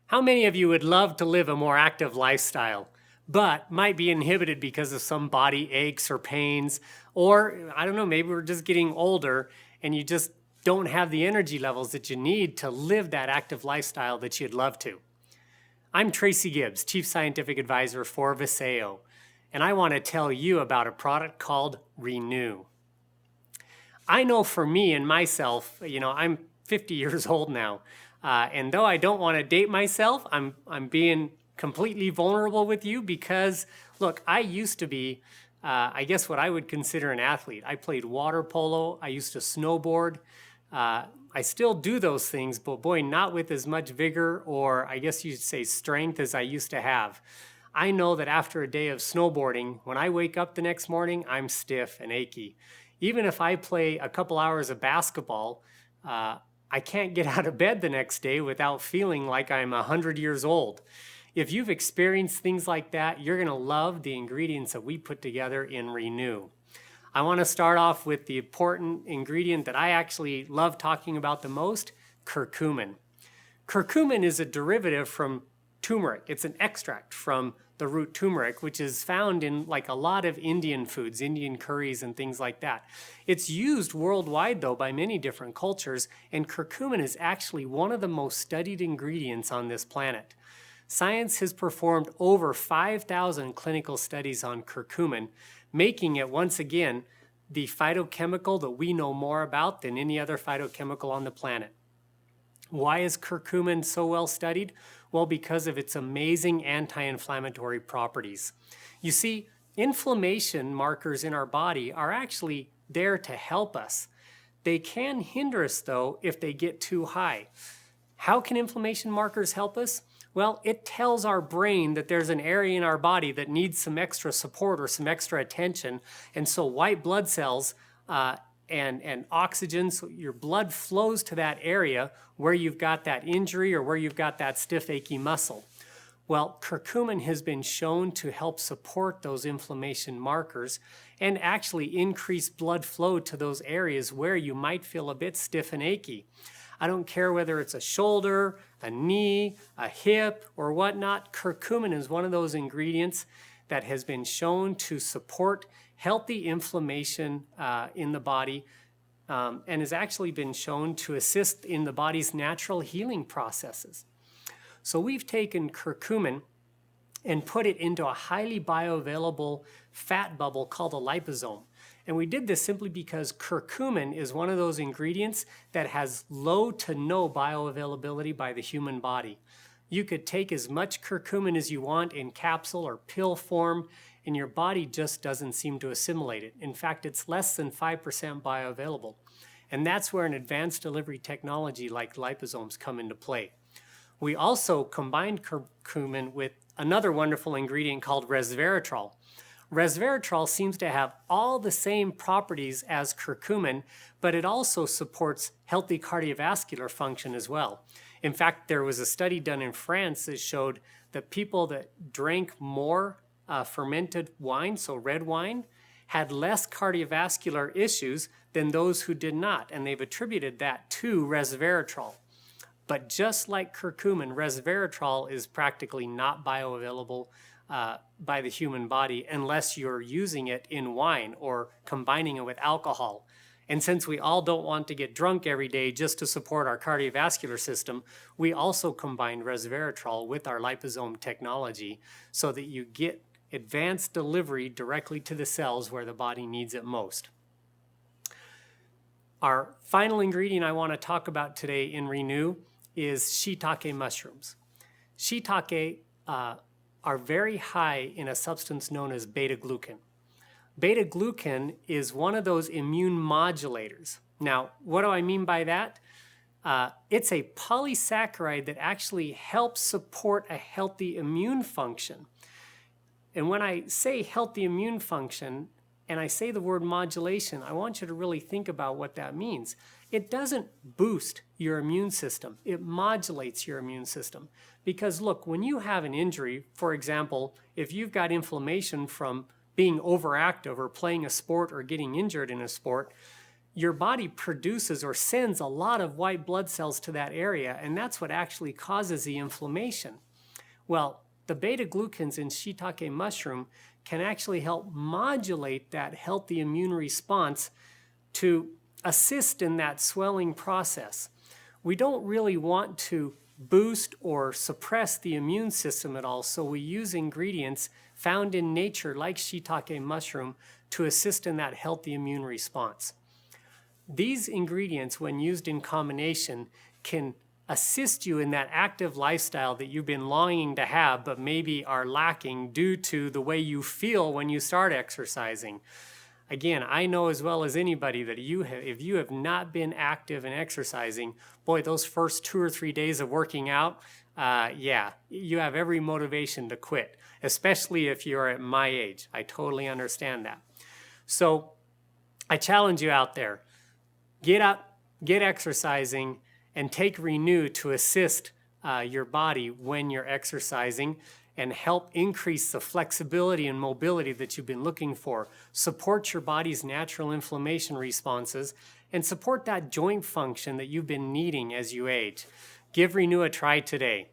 How many of you would love to live a more active lifestyle, but might be inhibited because of some body aches or pains, or I don't know, maybe we're just getting older and you just don't have the energy levels that you need to live that active lifestyle that you'd love to? I'm Tracy Gibbs, Chief Scientific Advisor for Vasayo, and I want to tell you about a product called Renew. I know for me and myself, I'm 50 years old now, and though I don't want to date myself, I'm being completely vulnerable with you because, look, I used to be, I guess what I would consider an athlete. I played water polo. I used to snowboard. I still do those things, but boy, not with as much vigor or I guess you'd say strength as I used to have. I know that after a day of snowboarding, when I wake up the next morning, I'm stiff and achy. Even if I play a couple hours of basketball, I can't get out of bed the next day without feeling like I'm 100 years old. If you've experienced things like that, you're going to love the ingredients that we put together in Renew. I want to start off with the important ingredient that I actually love talking about the most, curcumin. Curcumin is a derivative from turmeric. It's an extract from the root turmeric, which is found in like a lot of Indian foods, Indian curries and things like that. It's used worldwide though by many different cultures, and curcumin is actually one of the most studied ingredients on this planet. Science has performed over 5,000 clinical studies on curcumin, making it once again the phytochemical that we know more about than any other phytochemical on the planet. Why is curcumin so well studied? Well, because of its amazing anti-inflammatory properties. You see, inflammation markers in our body are actually there to help us. They can hinder us, though, if they get too high. How can inflammation markers help us? Well, it tells our brain that there's an area in our body that needs some extra support or some extra attention, and so white blood cells and oxygen, so your blood flows to that area where you've got that injury or where you've got that stiff, achy muscle. Well, curcumin has been shown to help support those inflammation markers and actually increase blood flow to those areas where you might feel a bit stiff and achy. I don't care whether it's a shoulder, a knee, a hip, or whatnot, curcumin is one of those ingredients that has been shown to support healthy inflammation in the body and has actually been shown to assist in the body's natural healing processes. So we've taken curcumin and put it into a highly bioavailable fat bubble called a liposome. And we did this simply because curcumin is one of those ingredients that has low to no bioavailability by the human body. You could take as much curcumin as you want in capsule or pill form, and your body just doesn't seem to assimilate it. In fact, it's less than 5% bioavailable. And that's where an advanced delivery technology like liposomes come into play. We also combined curcumin with another wonderful ingredient called resveratrol. Resveratrol seems to have all the same properties as curcumin, but it also supports healthy cardiovascular function as well. In fact, there was a study done in France that showed that people that drank more fermented wine, so red wine, had less cardiovascular issues than those who did not, and they've attributed that to resveratrol. But just like curcumin, resveratrol is practically not bioavailable by the human body unless you're using it in wine or combining it with alcohol. And since we all don't want to get drunk every day just to support our cardiovascular system, we also combine resveratrol with our liposome technology so that you get advanced delivery directly to the cells where the body needs it most. Our final ingredient I want to talk about today in Renew is shiitake mushrooms. Shiitake are very high in a substance known as beta-glucan. Beta-glucan is one of those immune modulators. Now, what do I mean by that? It's a polysaccharide that actually helps support a healthy immune function. And when I say healthy immune function, and I say the word modulation, I want you to really think about what that means. It doesn't boost your immune system. It modulates your immune system. Because look, when you have an injury, for example, if you've got inflammation from being overactive or playing a sport or getting injured in a sport, your body produces or sends a lot of white blood cells to that area, and that's what actually causes the inflammation. Well, the beta-glucans in shiitake mushroom can actually help modulate that healthy immune response to assist in that swelling process. We don't really want to boost or suppress the immune system at all, so we use ingredients found in nature like shiitake mushroom to assist in that healthy immune response. These ingredients, when used in combination, can assist you in that active lifestyle that you've been longing to have but maybe are lacking due to the way you feel when you start exercising. Again, I know as well as anybody that if you have not been active and exercising, boy, those first 2 or 3 days of working out, yeah, you have every motivation to quit, especially if you're at my age. I totally understand that. So I challenge you out there, get up, get exercising, and take Renew to assist your body when you're exercising and help increase the flexibility and mobility that you've been looking for. Support your body's natural inflammation responses and support that joint function that you've been needing as you age. Give Renew a try today.